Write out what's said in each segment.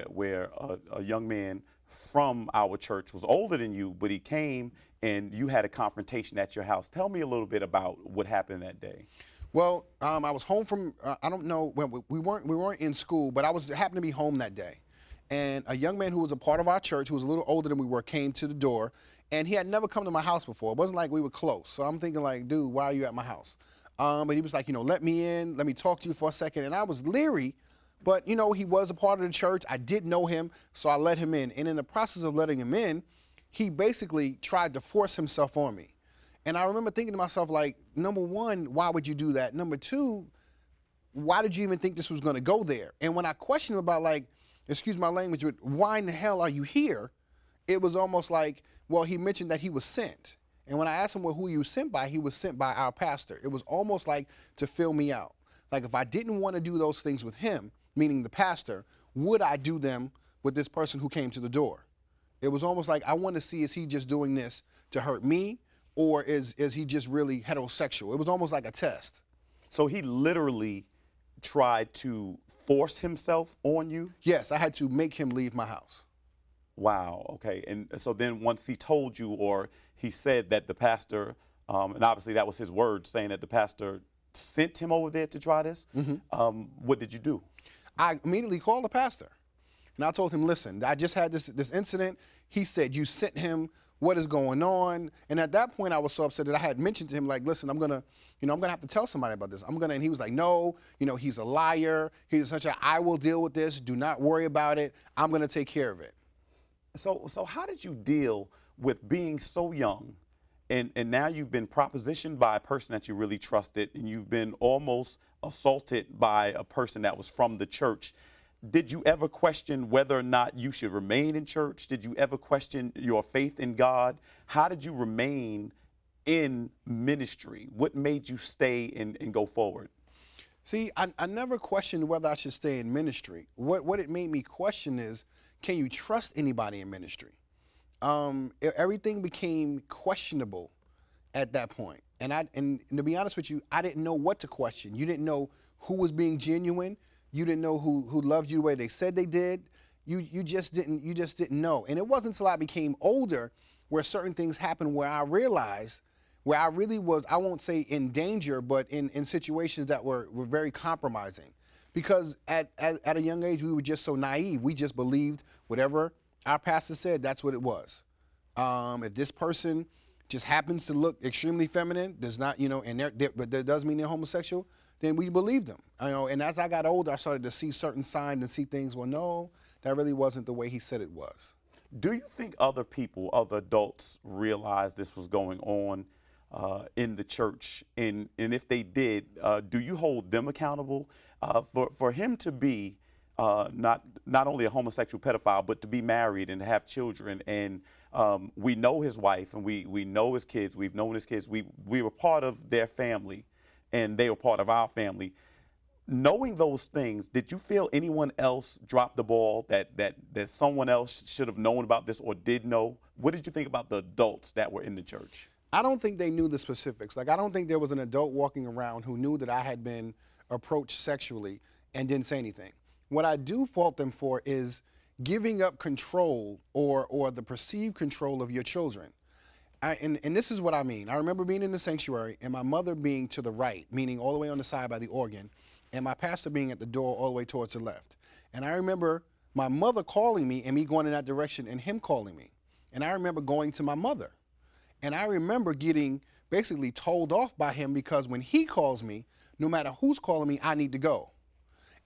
where a young man from our church was older than you, but he came and you had a confrontation at your house. Tell me a little bit about what happened that day. Well, I was home from I don't know when we weren't in school, but I was happened to be home that day, and a young man who was a part of our church, who was a little older than we were, came to the door, and he had never come to my house before. It wasn't like we were close, so I'm thinking like, dude, why are you at my house? But he was like, let me in, let me talk to you for a second, and I was leery, but he was a part of the church. I did know him, so I let him in, and in the process of letting him in, he basically tried to force himself on me. And I remember thinking to myself, like, number one, why would you do that? Number two, why did you even think this was going to go there? And when I questioned him about, like, excuse my language, but why in the hell are you here? It was almost like, well, he mentioned that he was sent. And when I asked him, well, who he was sent by, he was sent by our pastor. It was almost like to fill me out. Like, if I didn't want to do those things with him, meaning the pastor, would I do them with this person who came to the door? It was almost like I want to see, is he just doing this to hurt me? Or is he just really heterosexual? It was almost like a test. So he literally tried to force himself on you? Yes, I had to make him leave my house. Wow, okay. And so then once he told you, or he said that the pastor, and obviously that was his word, saying that the pastor sent him over there to try this, what did you do? I immediately called the pastor. And I told him, listen, I just had this incident. He said, you sent him. What is going on? And at that point, I was so upset that I had mentioned to him, like, listen, I'm gonna have to tell somebody about this. And he was like, no, he's a liar. He's such I will deal with this. Do not worry about it. I'm gonna take care of it. So how did you deal with being so young, and now you've been propositioned by a person that you really trusted, and you've been almost assaulted by a person that was from the church? Did you ever question whether or not you should remain in church? Did you ever question your faith in God? How did you remain in ministry? What made you stay and go forward? See, I never questioned whether I should stay in ministry. What it made me question is, can you trust anybody in ministry? Everything became questionable at that point. And to be honest with you, I didn't know what to question. You didn't know who was being genuine. You didn't know who loved you the way they said they did. You just didn't know. And it wasn't until I became older where certain things happened where I realized where I really was, I won't say in danger, but in situations that were very compromising. Because at a young age, we were just so naive. We just believed whatever our pastor said, that's what it was. If this person just happens to look extremely feminine, does not, but that does mean they're homosexual, then we believed them. And as I got older, I started to see certain signs and see things, well, no, that really wasn't the way he said it was. Do you think other people, other adults, realized this was going on in the church? And if they did, do you hold them accountable? For him to be not only a homosexual pedophile, but to be married and to have children, and we know his wife and we know his kids, we've known his kids, we were part of their family, and they were part of our family. Knowing those things, did you feel anyone else dropped the ball, that someone else should have known about this or did know? What did you think about the adults that were in the church? I don't think they knew the specifics. Like, I don't think there was an adult walking around who knew that I had been approached sexually and didn't say anything. What I do fault them for is giving up control or the perceived control of your children. And this is what I mean. I remember being in the sanctuary and my mother being to the right, meaning all the way on the side by the organ, and my pastor being at the door all the way towards the left. And I remember my mother calling me and me going in that direction and him calling me. And I remember going to my mother. And I remember getting basically told off by him because when he calls me, no matter who's calling me, I need to go.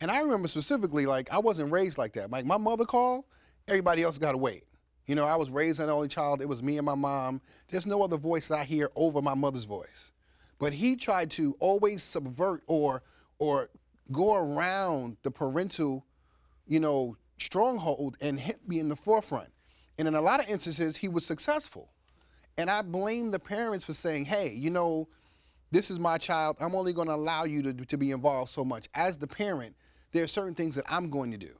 And I remember specifically, like, I wasn't raised like that. Like, my mother called, everybody else got to wait. I was raised an only child. It was me and my mom. There's no other voice that I hear over my mother's voice. But he tried to always subvert or go around the parental, stronghold and hit me in the forefront. And in a lot of instances, he was successful. And I blame the parents for saying, hey, this is my child. I'm only going to allow you to be involved so much. As the parent, there are certain things that I'm going to do.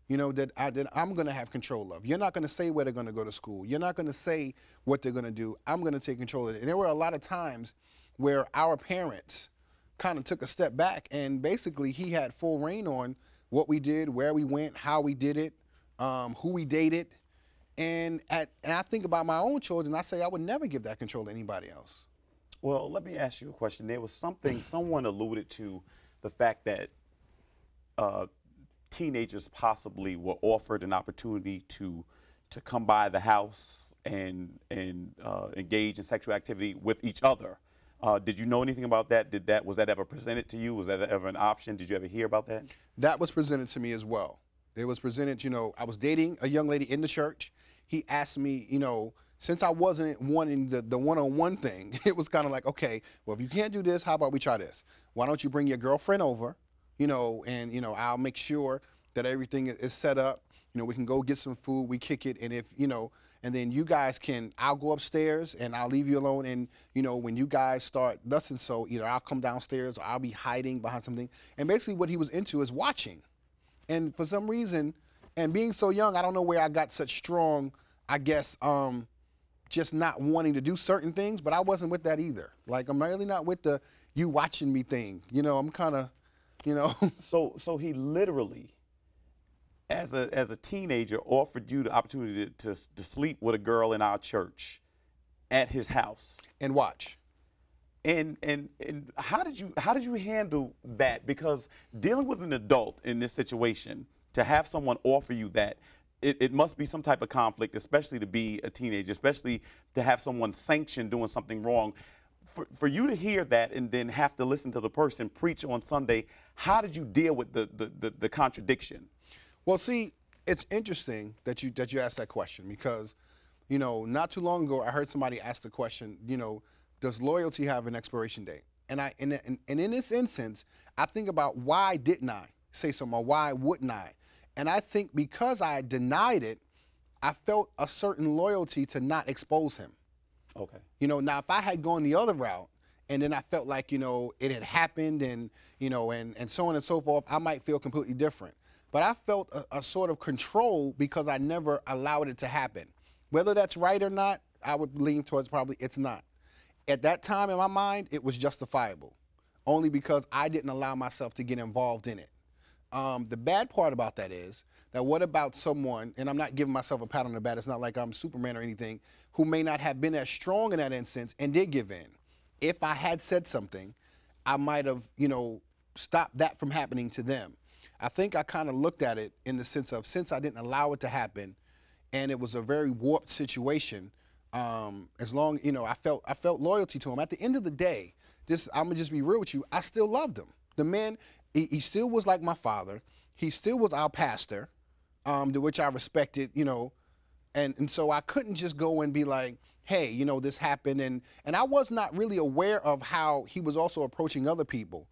That I'm going to have control of. You're not going to say where they're going to go to school. You're not going to say what they're going to do. I'm going to take control of it. And there were a lot of times where our parents kind of took a step back, and basically he had full reign on what we did, where we went, how we did it, who we dated, and I think about my own children. I say I would never give that control to anybody else. Well, let me ask you a question. There was something someone alluded to the fact that uh, teenagers possibly were offered an opportunity to come by the house and engage in sexual activity with each other. Did you know anything about that? Was that ever presented to you? Was that ever an option? Did you ever hear about that? That was presented to me as well. It was presented, I was dating a young lady in the church. He asked me, since I wasn't wanting the one-on-one thing, it was kind of like, okay, well, if you can't do this, how about we try this? Why don't you bring your girlfriend over, and, I'll make sure that everything is set up. We can go get some food, we kick it, and if, and then you guys I'll go upstairs and I'll leave you alone. And, when you guys start thus and so, either I'll come downstairs or I'll be hiding behind something. And basically what he was into is watching. And for some reason, and being so young, I don't know where I got such strong, I guess, just not wanting to do certain things, but I wasn't with that either. Like, I'm really not with the you watching me thing. I'm kind of, So he literally, as a teenager, offered you the opportunity to sleep with a girl in our church at his house. and watch. And how did you handle that? Because dealing with an adult in this situation, to have someone offer you that, it must be some type of conflict, especially to be a teenager, especially to have someone sanction doing something wrong. For you to hear that and then have to listen to the person preach on Sunday, how did you deal with the contradiction? Well, see, it's interesting that you asked that question because, not too long ago I heard somebody ask the question, does loyalty have an expiration date? And in this instance, I think about why didn't I say something or why wouldn't I? And I think because I denied it, I felt a certain loyalty to not expose him. Okay. Now if I had gone the other route and then I felt like, it had happened and, and so on and so forth, I might feel completely different. But I felt a sort of control because I never allowed it to happen. Whether that's right or not, I would lean towards probably it's not. At that time in my mind, it was justifiable, only because I didn't allow myself to get involved in it. The bad part about that is that what about someone, and I'm not giving myself a pat on the back, it's not like I'm Superman or anything, who may not have been as strong in that instance and did give in. If I had said something, I might have, stopped that from happening to them. I think I kind of looked at it in the sense of since I didn't allow it to happen, and it was a very warped situation. As long, I felt loyalty to him. At the end of the day, I'm gonna just be real with you. I still loved him. The man, he still was like my father. He still was our pastor, to which I respected, and so I couldn't just go and be like, hey, this happened, and I was not really aware of how he was also approaching other people,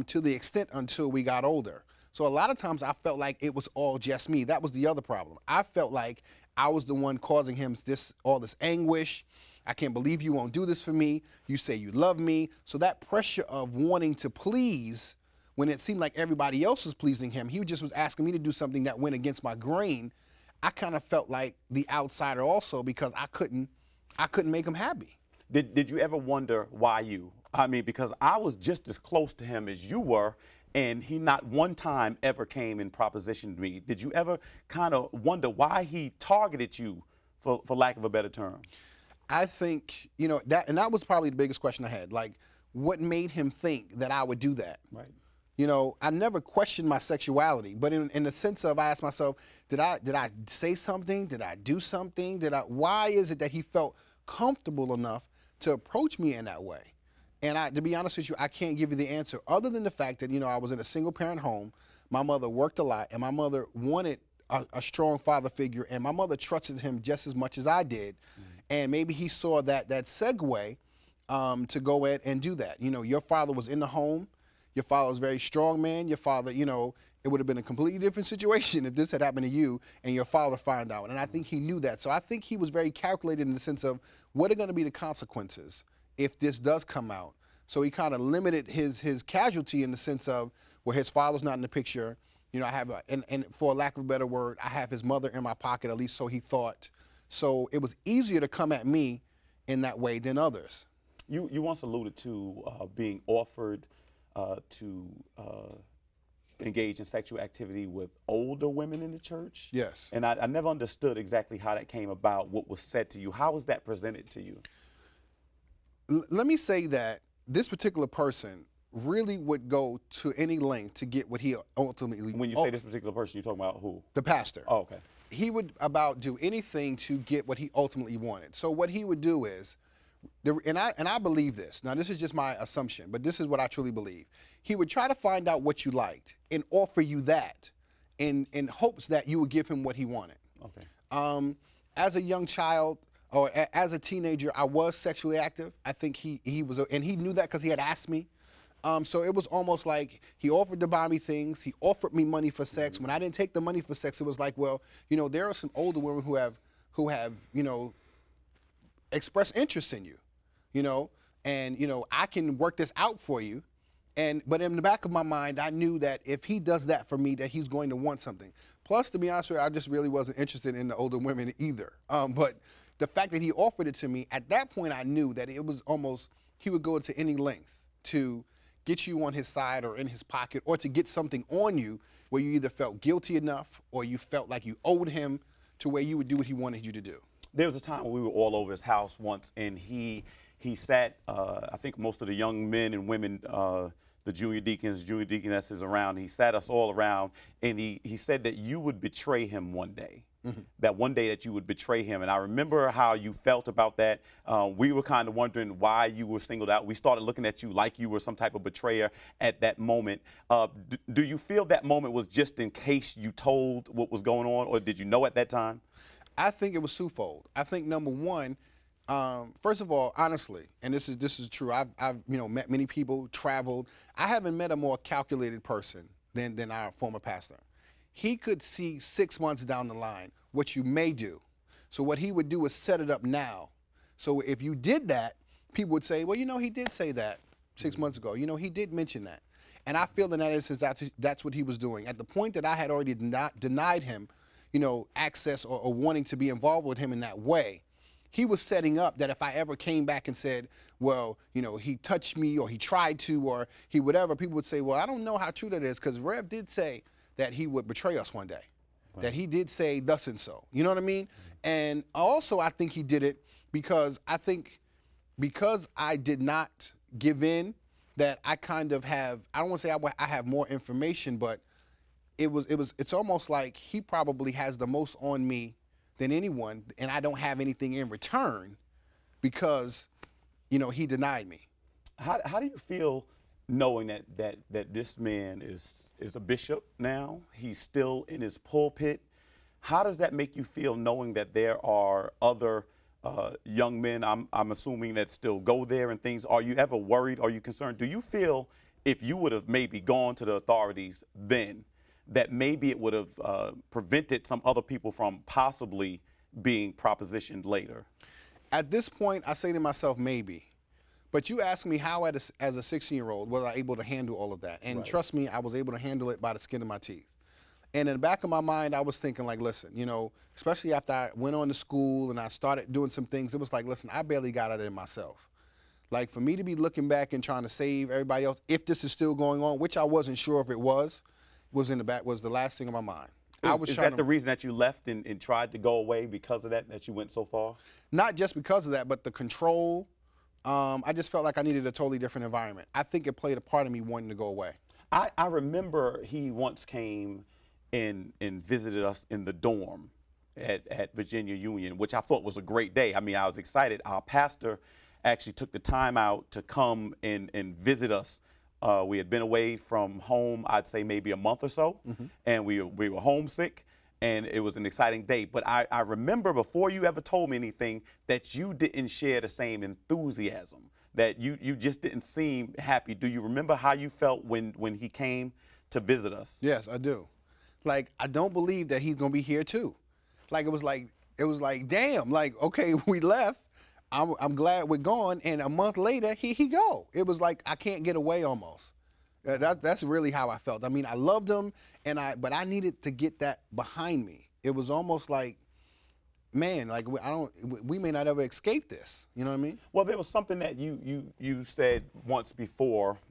to the extent until we got older. So a lot of times I felt like it was all just me. That was the other problem. I felt like I was the one causing him all this anguish. I can't believe you won't do this for me. You say you love me. So that pressure of wanting to please when it seemed like everybody else was pleasing him, he just was asking me to do something that went against my grain. I kind of felt like the outsider also because I couldn't make him happy. Did you ever wonder why you? I mean, because I was just as close to him as you were, and he not one time ever came and propositioned me. Did you ever kind of wonder why he targeted you, for lack of a better term? I think, that was probably the biggest question I had. Like, what made him think that I would do that? Right. I never questioned my sexuality, but in the sense of I asked myself, did I say something? Did I do something? Why is it that he felt comfortable enough to approach me in that way? And to be honest with you, I can't give you the answer other than the fact that, I was in a single parent home. My mother worked a lot and my mother wanted a strong father figure, and my mother trusted him just as much as I did. And maybe he saw that segue to go ahead and do that. Your father was in the home. Your father was a very strong man. Your father, it would have been a completely different situation if this had happened to you and your father found out. And I think he knew that. So I think he was very calculated in the sense of what are going to be the consequences if this does come out. So he kind of limited his casualty in the sense of where his father's not in the picture. I have, and for lack of a better word, I have his mother in my pocket, at least so he thought. So it was easier to come at me in that way than others. You once alluded to being offered to engage in sexual activity with older women in the church. Yes. And I never understood exactly how that came about, what was said to you. How was that presented to you? Let me say that this particular person really would go to any length to get what he ultimately. When you say this particular person, you're talking about who? The pastor. Oh, okay. He would about do anything to get what he ultimately wanted. So what he would do is, and I believe this. Now this is just my assumption, but this is what I truly believe. He would try to find out what you liked and offer you that, in hopes that you would give him what he wanted. Okay. As a young child or as a teenager, I was sexually active. I think he was, and he knew that because he had asked me. So it was almost like he offered to buy me things. He offered me money for sex. When I didn't take the money for sex, it was like, well, there are some older women who have expressed interest in you, and I can work this out for you. But in the back of my mind, I knew that if he does that for me, that he's going to want something. Plus, to be honest with you, I just really wasn't interested in the older women either. But the fact that he offered it to me, at that point, I knew that it was almost, he would go to any length to get you on his side or in his pocket, or to get something on you where you either felt guilty enough or you felt like you owed him, to where you would do what he wanted you to do. There was a time when we were all over his house once, and he sat, I think most of the young men and women, the junior deacons, junior deaconesses around, he sat us all around, and he said that you would betray him one day. That one day that you would betray him. And I remember how you felt about that. We were kind of wondering why you were singled out. We started looking at you like you were some type of betrayer at that moment. Do you feel that moment was just in case you told what was going on, or did you know at that time? I think it was twofold. I think number one, first of all, honestly, and this is true. I've met many people, traveled. I haven't met a more calculated person than our former pastor. He could see 6 months down the line what you may do. So what he would do is set it up now. So if you did that, people would say, well, he did say that 6 months ago. He did mention that. And I feel in that instance that's what he was doing. At the point that I had already denied him, access or wanting to be involved with him in that way, he was setting up that if I ever came back and said, well, he touched me, or he tried to, or he whatever, people would say, well, I don't know how true that is, because Rev did say that he would betray us one day, right, that he did say thus and so. You know what I mean? And also, I think he did it because I did not give in, that I kind of have, I don't want to say I have more information, but it's almost like he probably has the most on me than anyone, and I don't have anything in return because, he denied me. How do you feel knowing that this man is a bishop now? He's still in his pulpit. How does that make you feel, knowing that there are other young men, I'm assuming, that still go there and things? Are you ever worried? Are you concerned? Do you feel if you would have maybe gone to the authorities then, that maybe it would have prevented some other people from possibly being propositioned later? At this point, I say to myself, maybe. But you ask me how, as a 16-year-old, was I able to handle all of that? And Right. Trust me, I was able to handle it by the skin of my teeth. And in the back of my mind, I was thinking, like, listen, especially after I went on to school and I started doing some things, it was like, listen, I barely got out of it myself. Like, for me to be looking back and trying to save everybody else, if this is still going on, which I wasn't sure if it was the last thing on my mind. Is that the reason that you left and tried to go away, because of that you went so far? Not just because of that, but the control. I just felt like I needed a totally different environment. I think it played a part of me wanting to go away. I remember he once came and visited us in the dorm at Virginia Union, which I thought was a great day. I mean, I was excited. Our pastor actually took the time out to come and visit us. We had been away from home, I'd say maybe a month or so, and we were homesick, and it was an exciting day. But I remember, before you ever told me anything, that you didn't share the same enthusiasm, that you just didn't seem happy. Do you remember how you felt when he came to visit us? Yes, I do. Like, I don't believe that he's gonna be here too. Like, it was like, damn, like, okay, we left. I'm glad we're gone, and a month later, here he go. It was like I can't get away almost. That's really how I felt. I mean, I loved him, but I needed to get that behind me. It was almost like, man, like we may not ever escape this. You know what I mean? Well, there was something that you said once before,